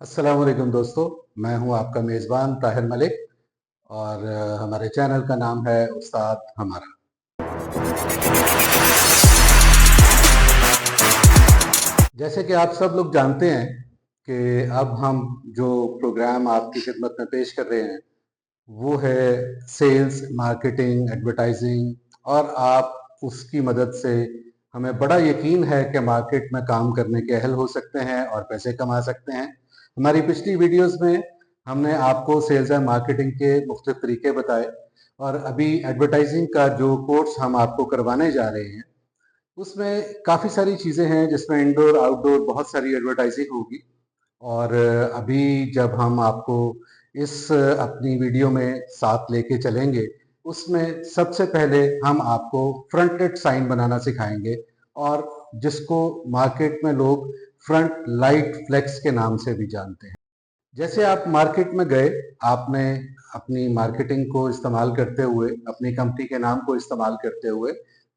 अस्सलाम वालेकुम दोस्तों, मैं हूं आपका मेज़बान ताहिर मलिक और हमारे चैनल का नाम है उस्ताद हमारा। जैसे कि आप सब लोग जानते हैं कि अब हम जो प्रोग्राम आपकी खिदमत में पेश कर रहे हैं वो है सेल्स, मार्केटिंग, एडवर्टाइजिंग और आप उसकी मदद से हमें बड़ा यकीन है कि मार्केट में काम करने के अहल हो सकते हैं और पैसे कमा सकते हैं। हमारी पिछली वीडियोस में हमने आपको सेल्स एंड मार्केटिंग के मुख्तलिफ तरीके बताए और अभी एडवर्टाइजिंग का जो कोर्स हम आपको करवाने जा रहे हैं उसमें काफ़ी सारी चीज़ें हैं जिसमें इंडोर आउटडोर बहुत सारी एडवर्टाइजिंग होगी। और अभी जब हम आपको इस अपनी वीडियो में साथ लेके चलेंगे उसमें सबसे पहले हम आपको फ्रंटेड साइन बनाना सिखाएंगे और जिसको मार्केट में लोग फ्रंट लाइट फ्लेक्स के नाम से भी जानते हैं। जैसे आप मार्केट में गए, आपने अपनी मार्केटिंग को इस्तेमाल करते हुए, अपनी कंपनी के नाम को इस्तेमाल करते हुए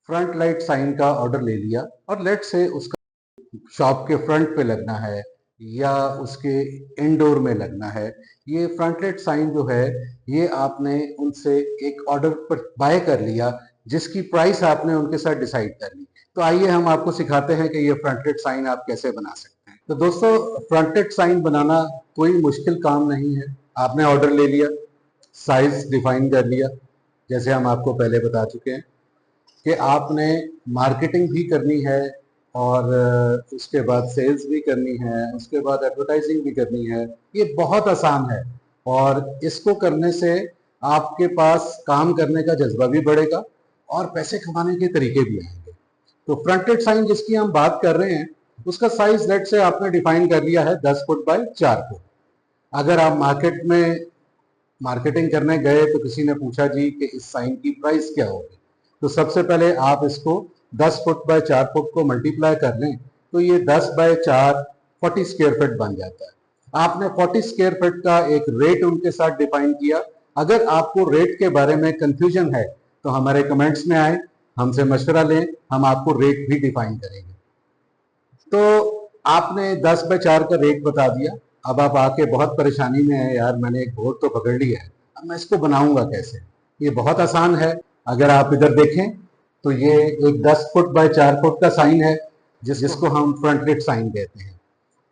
फ्रंट लाइट साइन का ऑर्डर ले लिया और लेट से उसका शॉप के फ्रंट पे लगना है या उसके इंडोर में लगना है। ये फ्रंटलेट साइन जो है ये आपने उनसे एक ऑर्डर पर बाय कर लिया जिसकी प्राइस आपने उनके साथ डिसाइड कर ली। तो आइए हम आपको सिखाते हैं कि ये फ्रंटलेट साइन आप कैसे बना सकते हैं। तो दोस्तों, फ्रंटलेट साइन बनाना कोई मुश्किल काम नहीं है। आपने ऑर्डर ले लिया, साइज डिफाइन कर लिया जैसे हम आपको पहले बता चुके हैं कि आपने मार्केटिंग भी करनी है और उसके बाद सेल्स भी करनी है, उसके बाद एडवर्टाइजिंग भी करनी है। ये बहुत आसान है और इसको करने से आपके पास काम करने का जज्बा भी बढ़ेगा और पैसे कमाने के तरीके भी आएंगे। तो फ्रंटेड साइन जिसकी हम बात कर रहे हैं उसका साइज लेट से आपने डिफाइन कर लिया है 10 फुट बाय 4 फुट। अगर आप मार्केट में मार्केटिंग करने गए तो किसी ने पूछा जी कि इस साइन की प्राइस क्या होगी, तो सबसे पहले आप इसको 10 फुट बाय 4 फुट को मल्टीप्लाई कर लें तो ये 10 बाय 4 40 स्क्वायर फीट बन जाता है। आपने 40 स्क्वायर फीट का एक रेट उनके साथ डिफाइन किया। अगर आपको रेट के बारे में कंफ्यूजन है तो हमारे कमेंट्स में आए, हमसे मशवरा लें, हम आपको रेट भी डिफाइन करेंगे। तो आपने 10 बाय 4 का रेट बता दिया। अब आप आके बहुत परेशानी में है, यार मैंने एक बोर्ड तो पकड़ लिया है, अब मैं इसको बनाऊंगा कैसे। ये बहुत आसान है। अगर आप इधर देखें तो ये एक 10 फुट बाय 4 फुट का साइन है जिसको हम फ्रंटलेट साइन कहते हैं।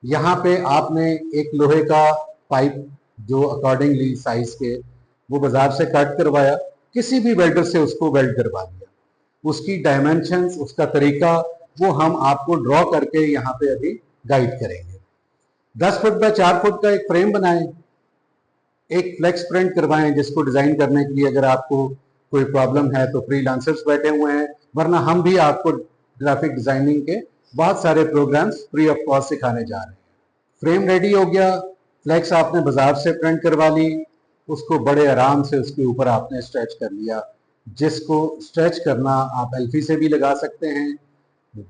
यहाँ पे आपने एक लोहे का पाइप जो अकॉर्डिंगली साइज के वो बाजार से कट करवाया, किसी भी वेल्डर से उसको वेल्ड करवा दिया। उसकी डायमेंशंस, उसका तरीका वो हम आपको ड्रॉ करके यहाँ पे अभी गाइड करेंगे। 10 फुट बाय 4 फुट का एक फ्रेम बनाएं, एक फ्लेक्स प्रिंट करवाएं जिसको डिजाइन करने के लिए अगर आपको कोई प्रॉब्लम है तो फ्रीलांसर्स बैठे हुए हैं, वरना हम भी आपको ग्राफिक डिजाइनिंग के बहुत सारे प्रोग्राम्स फ्री ऑफ कॉस्ट सिखाने जा रहे हैं। फ्रेम रेडी हो गया, फ्लेक्स आपने बाजार से प्रिंट करवा ली, उसको बड़े आराम से उसके ऊपर आपने स्ट्रेच कर लिया। जिसको स्ट्रेच करना आप एल्फी से भी लगा सकते हैं,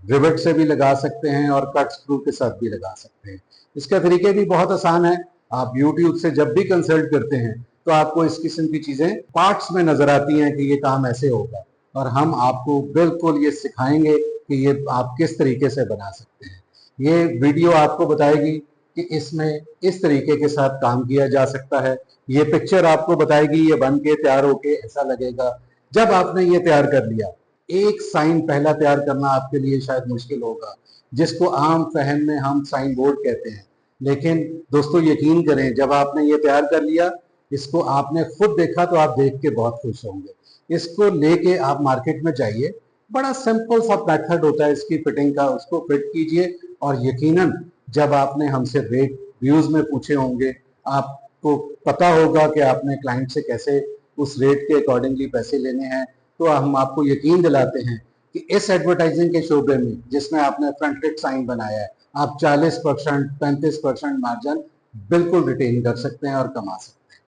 रिवेट से भी लगा सकते हैं और कट स्क्रू के साथ भी लगा सकते हैं। इसका तरीके भी बहुत आसान है। आप YouTube से जब भी कंसल्ट करते हैं तो आपको इस किस्म की चीजें पार्ट्स में नजर आती हैं कि ये काम ऐसे होगा और हम आपको बिल्कुल ये सिखाएंगे कि ये आप किस तरीके से बना सकते हैं। ये वीडियो आपको बताएगी कि इसमें इस तरीके के साथ काम किया जा सकता है। ये पिक्चर आपको बताएगी ये बन के तैयार होके ऐसा लगेगा। जब आपने ये तैयार कर लिया, एक साइन पहला तैयार करना आपके लिए शायद मुश्किल होगा जिसको आम फहम में हम साइन बोर्ड कहते हैं। लेकिन दोस्तों यकीन करें, जब आपने ये तैयार कर लिया, इसको आपने खुद देखा तो आप देख के बहुत खुश होंगे। इसको लेके आप मार्केट में जाइए, बड़ा सिंपल सा मेथड होता है इसकी फिटिंग का, उसको फिट कीजिए और यकीनन जब आपने हमसे रेट व्यूज में पूछे होंगे, आपको पता होगा कि आपने क्लाइंट से कैसे उस रेट के अकॉर्डिंगली पैसे लेने हैं। तो हम आपको यकीन दिलाते हैं कि इस एडवर्टाइजिंग के शोबे में जिसमें आपने फ्रंटलेट साइन बनाया है, आप 40% 35% मार्जिन बिल्कुल रिटेन कर सकते हैं और कमा सकते हैं।